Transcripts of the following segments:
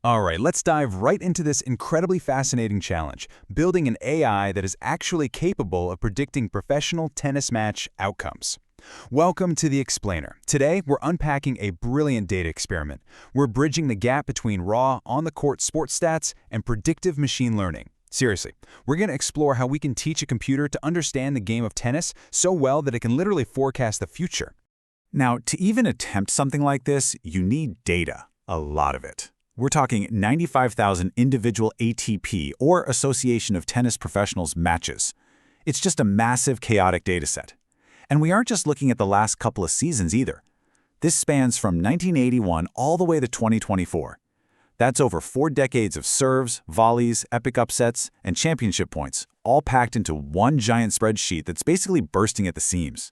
All right, let's dive right into this incredibly fascinating challenge, building an AI that is actually capable of predicting professional tennis match outcomes. Welcome to The Explainer. Today, we're unpacking a brilliant data experiment. We're bridging the gap between raw, on-the-court sports stats and predictive machine learning. Seriously, we're going to explore how we can teach a computer to understand the game of tennis so well that it can literally forecast the future. Now, to even attempt something like this, you need data, a lot of it. We're talking 95,000 individual ATP, or Association of Tennis Professionals, matches. It's just a massive, chaotic dataset. And we aren't just looking at the last couple of seasons either. This spans from 1981 all the way to 2024. That's over 4 decades of serves, volleys, epic upsets, and championship points, all packed into one giant spreadsheet that's basically bursting at the seams.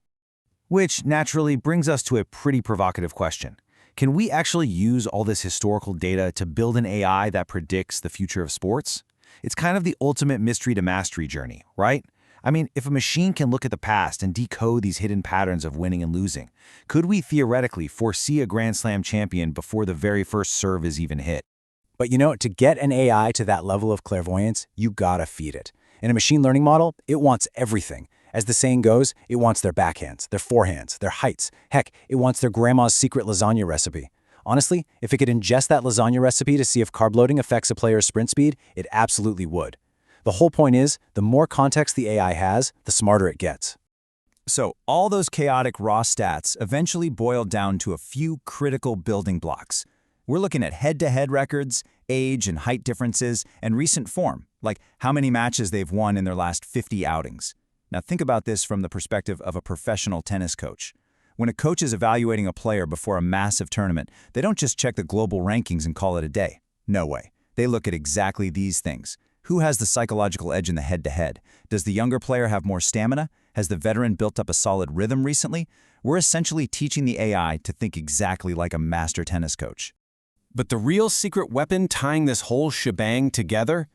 Which naturally brings us to a pretty provocative question. Can we actually use all this historical data to build an AI that predicts the future of sports? It's kind of the ultimate mystery to mastery journey, right? I mean, if a machine can look at the past and decode these hidden patterns of winning and losing, could we theoretically foresee a Grand Slam champion before the very first serve is even hit? But to get an AI to that level of clairvoyance, you gotta feed it. In a machine learning model, it wants everything. As the saying goes, it wants their backhands, their forehands, their heights. Heck, it wants their grandma's secret lasagna recipe. Honestly, if it could ingest that lasagna recipe to see if carb loading affects a player's sprint speed, it absolutely would. The whole point is, the more context the AI has, the smarter it gets. So all those chaotic raw stats eventually boil down to a few critical building blocks. We're looking at head-to-head records, age and height differences, and recent form, like how many matches they've won in their last 50 outings. Now think about this from the perspective of a professional tennis coach. When a coach is evaluating a player before a massive tournament, they don't just check the global rankings and call it a day. No way. They look at exactly these things. Who has the psychological edge in the head-to-head? Does the younger player have more stamina? Has the veteran built up a solid rhythm recently? We're essentially teaching the AI to think exactly like a master tennis coach. But the real secret weapon tying this whole shebang together?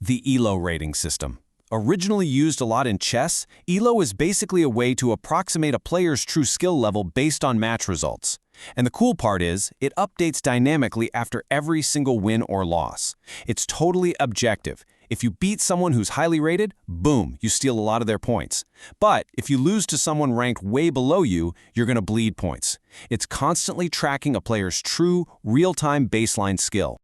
The ELO rating system. Originally used a lot in chess, ELO is basically a way to approximate a player's true skill level based on match results. And the cool part is, it updates dynamically after every single win or loss. It's totally objective. If you beat someone who's highly rated, boom, you steal a lot of their points. But if you lose to someone ranked way below you, you're going to bleed points. It's constantly tracking a player's true, real-time baseline skill.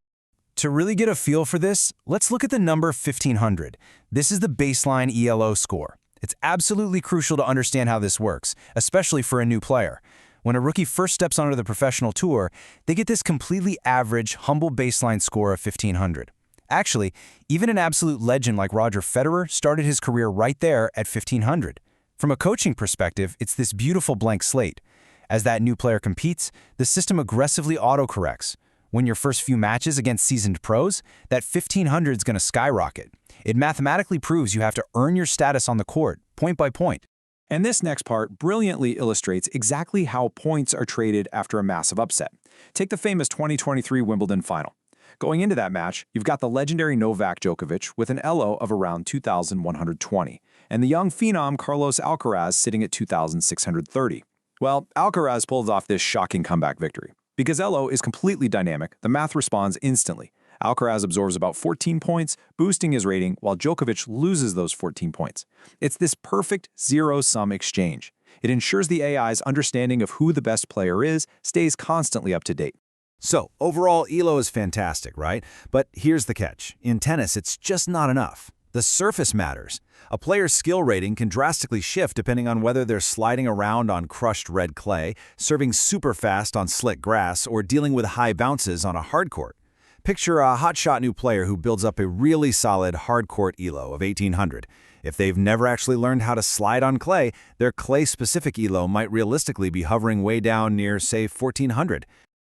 To really get a feel for this, let's look at the number 1500. This is the baseline ELO score. It's absolutely crucial to understand how this works, especially for a new player. When a rookie first steps onto the professional tour, they get this completely average, humble baseline score of 1500. Actually, even an absolute legend like Roger Federer started his career right there at 1500. From a coaching perspective, it's this beautiful blank slate. As that new player competes, the system aggressively autocorrects. Win your first few matches against seasoned pros, that 1500 is going to skyrocket. It mathematically proves you have to earn your status on the court, point by point. And this next part brilliantly illustrates exactly how points are traded after a massive upset. Take the famous 2023 Wimbledon final. Going into that match, you've got the legendary Novak Djokovic with an ELO of around 2,120, and the young phenom Carlos Alcaraz sitting at 2,630. Well, Alcaraz pulls off this shocking comeback victory. Because ELO is completely dynamic, the math responds instantly. Alcaraz absorbs about 14 points, boosting his rating, while Djokovic loses those 14 points. It's this perfect zero-sum exchange. It ensures the AI's understanding of who the best player is stays constantly up to date. So, overall, ELO is fantastic, right? But here's the catch. In tennis, it's just not enough. The surface matters. A player's skill rating can drastically shift depending on whether they're sliding around on crushed red clay, serving super fast on slick grass, or dealing with high bounces on a hard court. Picture a hotshot new player who builds up a really solid hard court ELO of 1800. If they've never actually learned how to slide on clay, their clay-specific ELO might realistically be hovering way down near, say, 1400.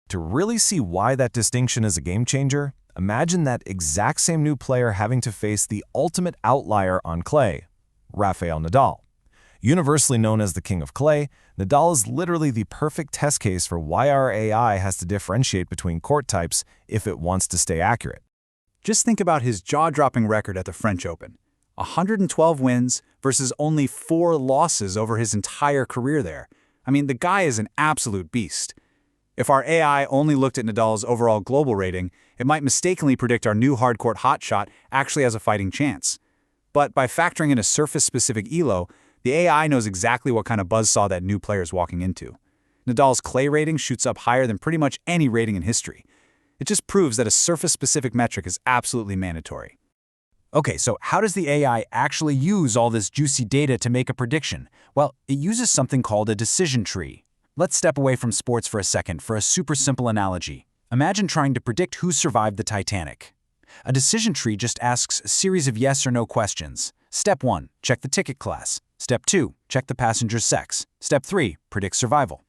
To really see why that distinction is a game changer, imagine that exact same new player having to face the ultimate outlier on clay, Rafael Nadal. Universally known as the king of clay, Nadal is literally the perfect test case for why our AI has to differentiate between court types if it wants to stay accurate. Just think about his jaw-dropping record at the French Open. 112 wins versus only 4 losses over his entire career there. I mean, the guy is an absolute beast. If our AI only looked at Nadal's overall global rating, It might mistakenly predict our new hardcourt hotshot actually has a fighting chance. But by factoring in a surface-specific ELO, the AI knows exactly what kind of buzzsaw that new player is walking into. Nadal's clay rating shoots up higher than pretty much any rating in history. It just proves that a surface-specific metric is absolutely mandatory. Okay, so how does the AI actually use all this juicy data to make a prediction? Well, it uses something called a decision tree. Let's step away from sports for a second for a super simple analogy. Imagine trying to predict who survived the Titanic. A decision tree just asks a series of yes or no questions. Step 1, check the ticket class. Step 2, check the passenger's sex. Step 3, predict survival.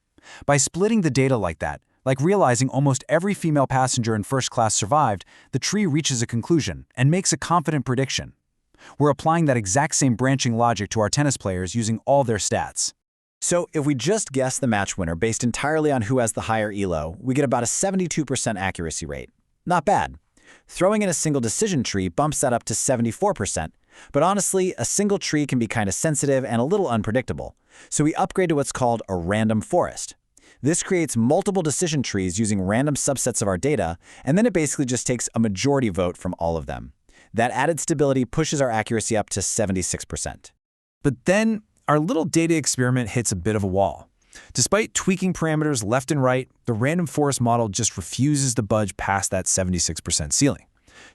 By splitting the data like that, like realizing almost every female passenger in first class survived, the tree reaches a conclusion and makes a confident prediction. We're applying that exact same branching logic to our tennis players using all their stats. So if we just guess the match winner based entirely on who has the higher ELO, we get about a 72% accuracy rate. Not bad. Throwing in a single decision tree bumps that up to 74%. But honestly, a single tree can be kind of sensitive and a little unpredictable. So we upgrade to what's called a random forest. This creates multiple decision trees using random subsets of our data, and then it basically just takes a majority vote from all of them. That added stability pushes our accuracy up to 76%. But then, our little data experiment hits a bit of a wall. Despite tweaking parameters left and right, the random forest model just refuses to budge past that 76% ceiling.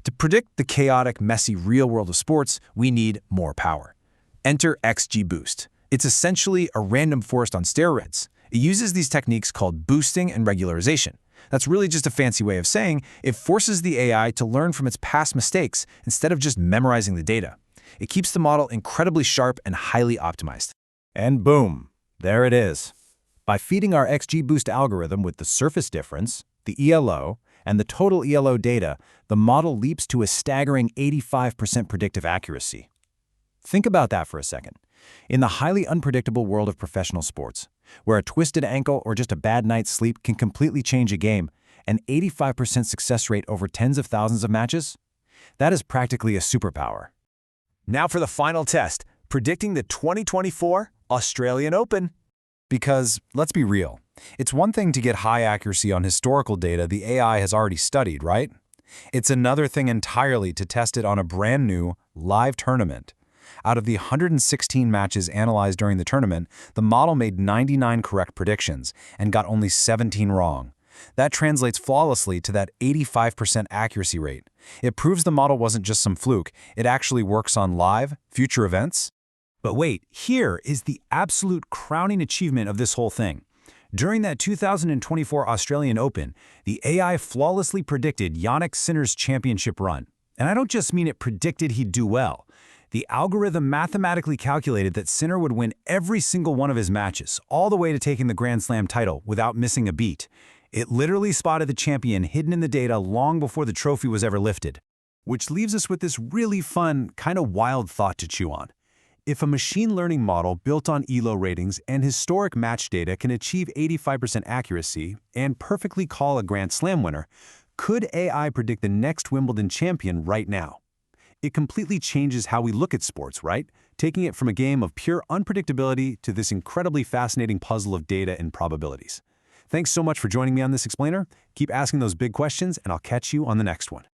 To predict the chaotic, messy real world of sports, we need more power. Enter XGBoost. It's essentially a random forest on steroids. It uses these techniques called boosting and regularization. That's really just a fancy way of saying it forces the AI to learn from its past mistakes instead of just memorizing the data. It keeps the model incredibly sharp and highly optimized. And boom, there it is. By feeding our XGBoost algorithm with the surface difference, the ELO, and the total ELO data, the model leaps to a staggering 85% predictive accuracy. Think about that for a second. In the highly unpredictable world of professional sports, where a twisted ankle or just a bad night's sleep can completely change a game, an 85% success rate over tens of thousands of matches? That is practically a superpower. Now for the final test, predicting the 2024 Australian Open. Because, let's be real, it's one thing to get high accuracy on historical data the AI has already studied, right? It's another thing entirely to test it on a brand new, live tournament. Out of the 116 matches analyzed during the tournament, the model made 99 correct predictions and got only 17 wrong. That translates flawlessly to that 85% accuracy rate. It proves the model wasn't just some fluke, it actually works on live, future events. But wait, here is the absolute crowning achievement of this whole thing. During that 2024 Australian Open, the AI flawlessly predicted Jannik Sinner's championship run. And I don't just mean it predicted he'd do well. The algorithm mathematically calculated that Sinner would win every single one of his matches, all the way to taking the Grand Slam title without missing a beat. It literally spotted the champion hidden in the data long before the trophy was ever lifted. Which leaves us with this really fun, kind of wild thought to chew on. If a machine learning model built on ELO ratings and historic match data can achieve 85% accuracy and perfectly call a Grand Slam winner, could AI predict the next Wimbledon champion right now? It completely changes how we look at sports, right? Taking it from a game of pure unpredictability to this incredibly fascinating puzzle of data and probabilities. Thanks so much for joining me on this explainer. Keep asking those big questions, and I'll catch you on the next one.